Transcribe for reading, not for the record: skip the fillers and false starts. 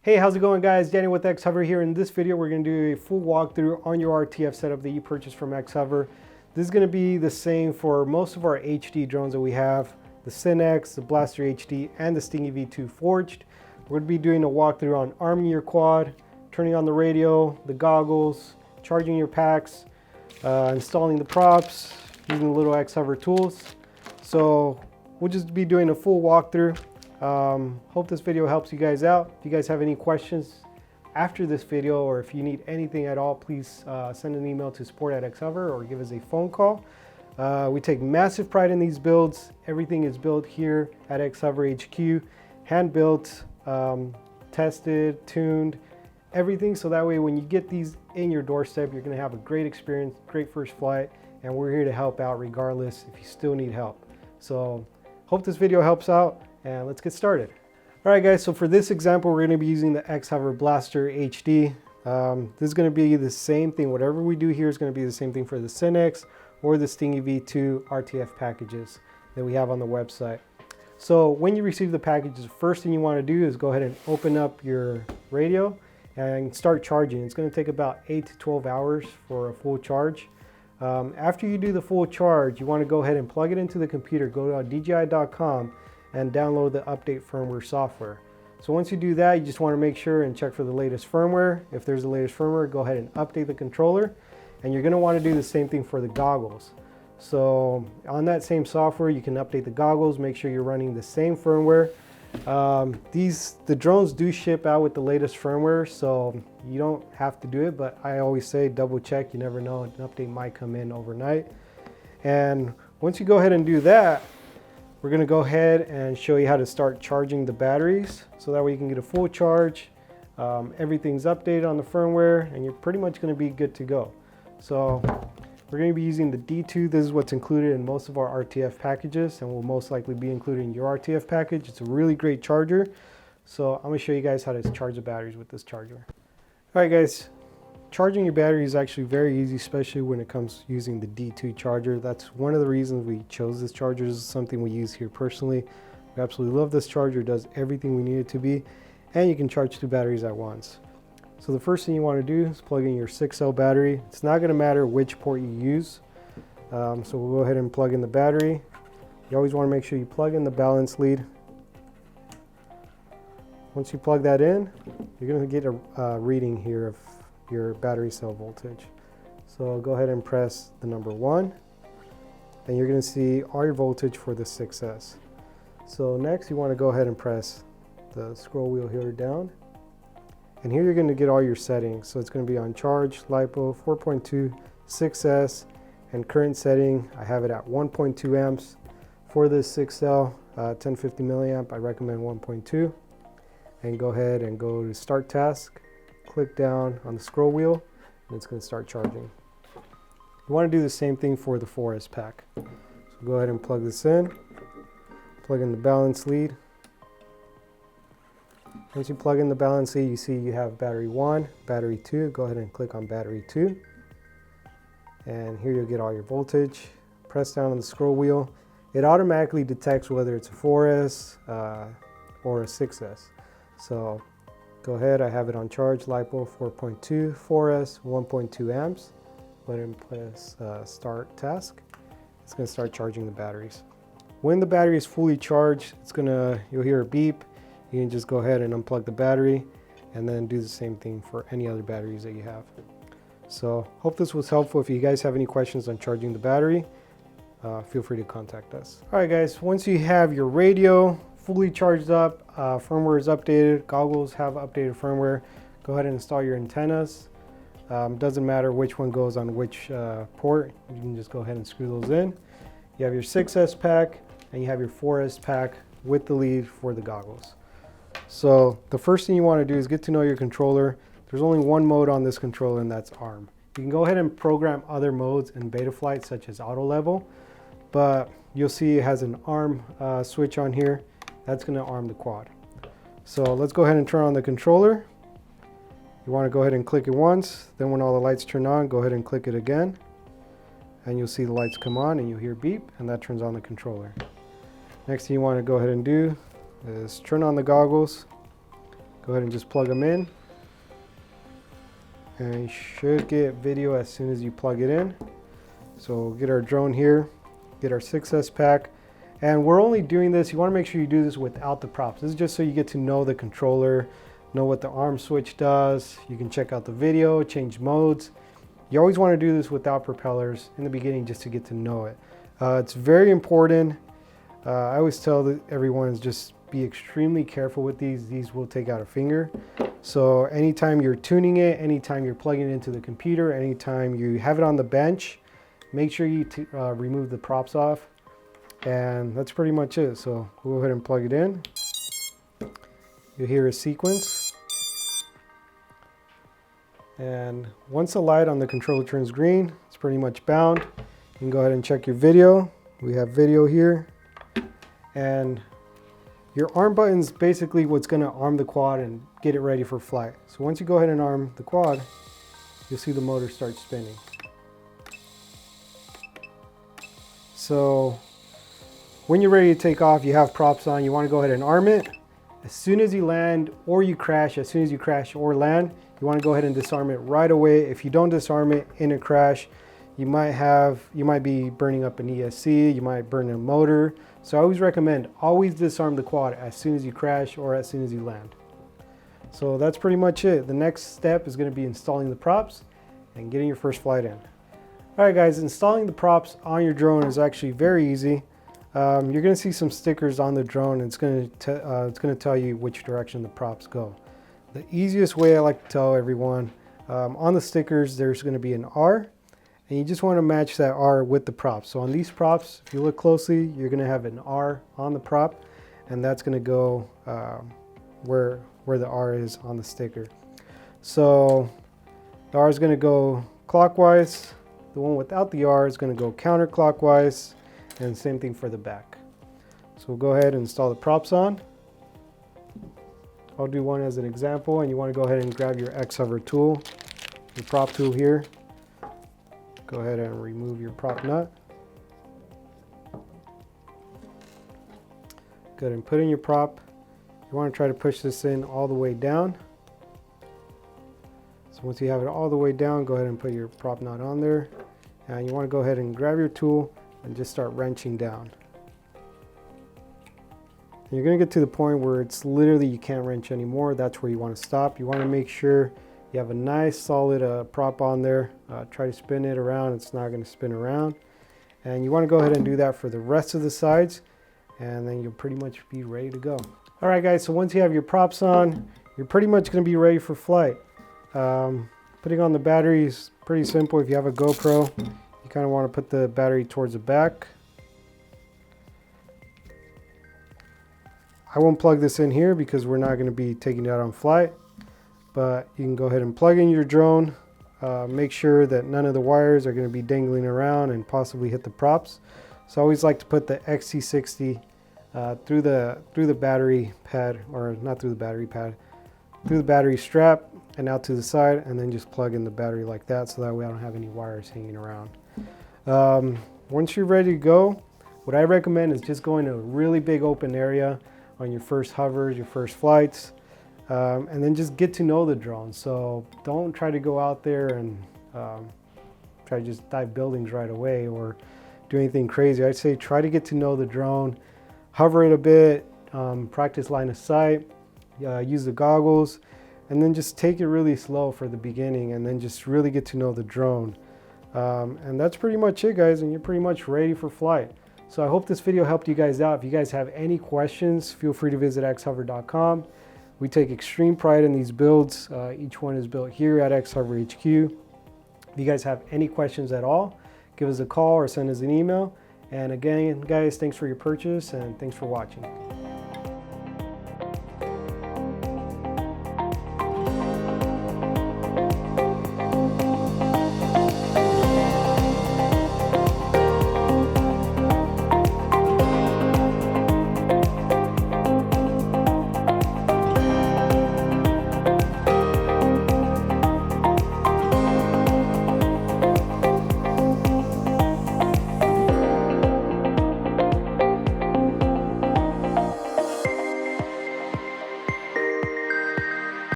Hey, how's it going guys? Danny with Xhover here. In this video, we're going to do a full walkthrough on your RTF setup that you purchased from Xhover. This is going to be the same for most of our HD drones that we have, the Cinex, the Blaster HD, and the Stingy V2 Forged. We're going to be doing a walkthrough on arming your quad, turning on the radio, the goggles, charging your packs, installing the props, using the little Xhover tools. So we'll just be doing a full walkthrough. Hope this video helps you guys out. If you guys have any questions after this video, or if you need anything at all, please send an email to support@xhover or give us a phone call. We take massive pride in these builds. Everything is built here at Xhover HQ, hand built, tested, tuned, everything, so that way when you get these in your doorstep, you're going to have a great experience, great first flight, and we're here to help out regardless if you still need help. So hope this video helps out. And let's get started. All right guys, so for this example, we're going to be using the Xhover Blaster HD. This is going to be the same thing. Whatever we do here is going to be the same thing for the Cinex or the Stingy V2 RTF packages that we have on the website. So when you receive the packages, the first thing you want to do is go ahead and open up your radio and start charging. It's going to take about 8 to 12 hours for a full charge. After you do the full charge, you want to go ahead and plug it into the computer. Go to DJI.com and download the update firmware software. So once you do that, you just want to make sure and check for the latest firmware. If there's the latest firmware, go ahead and update the controller, and you're going to want to do the same thing for the goggles. So on that same software, you can update the goggles, make sure you're running the same firmware. The drones do ship out with the latest firmware, so you don't have to do it, but I always say double check. You never know, an update might come in overnight. And once you go ahead and do that, we're going to go ahead and show you how to start charging the batteries, so that way you can get a full charge. Everything's updated on the firmware, and you're pretty much going to be good to go. So we're going to be using the D2. This is what's included in most of our RTF packages, and will most likely be included in your RTF package. It's a really great charger. So I'm going to show you guys how to charge the batteries with this charger. All right guys, charging your battery is actually very easy, especially when it comes using the D2 charger. That's one of the reasons we chose this charger. This is something we use here personally. We absolutely love this charger. It does everything we need it to be, and you can charge 2 batteries at once. So the first thing you want to do is plug in your 6L battery. It's not going to matter which port you use. So we'll go ahead and plug in the battery. You always want to make sure you plug in the balance lead. Once you plug that in, you're going to get a reading here of your battery cell voltage. So go ahead and press the number 1, and you're going to see all your voltage for the 6S. So next you want to go ahead and press the scroll wheel here down, and here you're going to get all your settings. So it's going to be on charge, LiPo, 4.2, 6S, and current setting, I have it at 1.2 amps. For this 6L 1050 milliamp, I recommend 1.2. And go ahead and go to start task, click down on the scroll wheel, and it's going to start charging. You want to do the same thing for the 4S pack. So go ahead and plug this in, plug in the balance lead. Once you plug in the balance lead, you see you have battery 1, battery 2. Go ahead and click on battery 2. And here you'll get all your voltage. Press down on the scroll wheel. It automatically detects whether it's a 4S or a 6S. So go ahead, I have it on charge, LiPo 4.2, 4S, 1.2 amps. Go ahead and press start task. It's going to start charging the batteries. When the battery is fully charged, you'll hear a beep. You can just go ahead and unplug the battery, and then do the same thing for any other batteries that you have. So hope this was helpful. If you guys have any questions on charging the battery, feel free to contact us. All right guys, once you have your radio fully charged up, firmware is updated, goggles have updated firmware, go ahead and install your antennas. Doesn't matter which one goes on which port, you can just go ahead and screw those in. You have your 6S pack, and you have your 4S pack with the lead for the goggles. So the first thing you want to do is get to know your controller. There's only one mode on this controller, and that's ARM. You can go ahead and program other modes in Betaflight, such as auto level, but you'll see it has an ARM switch on here. That's going to arm the quad. So let's go ahead and turn on the controller. You want to go ahead and click it once, then when all the lights turn on, go ahead and click it again, and you'll see the lights come on and you'll hear beep, and that turns on the controller. Next thing you want to go ahead and do is turn on the goggles. Go ahead and just plug them in. And you should get video as soon as you plug it in. So we'll get our drone here, get our 6S pack. And we're only doing this, you want to make sure you do this without the props. This is just so you get to know the controller, know what the arm switch does. You can check out the video, change modes. You always want to do this without propellers in the beginning just to get to know it. It's very important. I always tell everyone is just be extremely careful with these. These will take out a finger. So anytime you're tuning it, anytime you're plugging it into the computer, anytime you have it on the bench, make sure you remove the props off. And that's pretty much it. So we'll go ahead and plug it in. You'll hear a sequence. And once the light on the controller turns green, it's pretty much bound. You can go ahead and check your video. We have video here. And your arm button is basically what's going to arm the quad and get it ready for flight. So once you go ahead and arm the quad, you'll see the motor start spinning. So when you're ready to take off, you have props on, you want to go ahead and arm it. As soon as you land or you crash, as soon as you crash or land, you want to go ahead and disarm it right away. If you don't disarm it in a crash, you might be burning up an ESC, you might burn a motor. So I always recommend always disarm the quad as soon as you crash or as soon as you land. So that's pretty much it. The next step is going to be installing the props and getting your first flight in. All right guys, installing the props on your drone is actually very easy. You're going to see some stickers on the drone, and it's going to tell you which direction the props go. The easiest way I like to tell everyone, on the stickers there's going to be an R, and you just want to match that R with the props. So on these props, if you look closely, you're going to have an R on the prop, and that's going to go where the R is on the sticker. So the R is going to go clockwise. The one without the R is going to go counterclockwise, and same thing for the back. So we'll go ahead and install the props on. I'll do one as an example, and you want to go ahead and grab your Xhover tool, your prop tool here. Go ahead and remove your prop nut. Go ahead and put in your prop. You want to try to push this in all the way down. So once you have it all the way down, go ahead and put your prop nut on there. And you want to go ahead and grab your tool and just start wrenching down. And you're going to get to the point where it's literally you can't wrench anymore. That's where you want to stop. You want to make sure you have a nice solid prop on there. Try to spin it around. It's not going to spin around. And you want to go ahead and do that for the rest of the sides, and then you'll pretty much be ready to go. All right guys, so once you have your props on, you're pretty much going to be ready for flight. Putting on the battery is pretty simple. If you have a GoPro, you kind of want to put the battery towards the back. I won't plug this in here because we're not going to be taking it out on flight, but you can go ahead and plug in your drone. Make sure that none of the wires are going to be dangling around and possibly hit the props. So I always like to put the XT60 through the battery pad, or not through the battery pad, through the battery strap and out to the side, and then just plug in the battery like that, so that way I don't have any wires hanging around. Once you're ready to go, what I recommend is just going to a really big open area on your first hovers, your first flights, and then just get to know the drone. So don't try to go out there and try to just dive buildings right away or do anything crazy. I'd say try to get to know the drone, hover it a bit, practice line of sight, use the goggles, and then just take it really slow for the beginning, and then just really get to know the drone. And that's pretty much it guys, and you're pretty much ready for flight. So I hope this video helped you guys out. If you guys have any questions, feel free to visit xhover.com. We take extreme pride in these builds. Each one is built here at Xhover HQ. If you guys have any questions at all, give us a call or send us an email. And again, guys, thanks for your purchase and thanks for watching.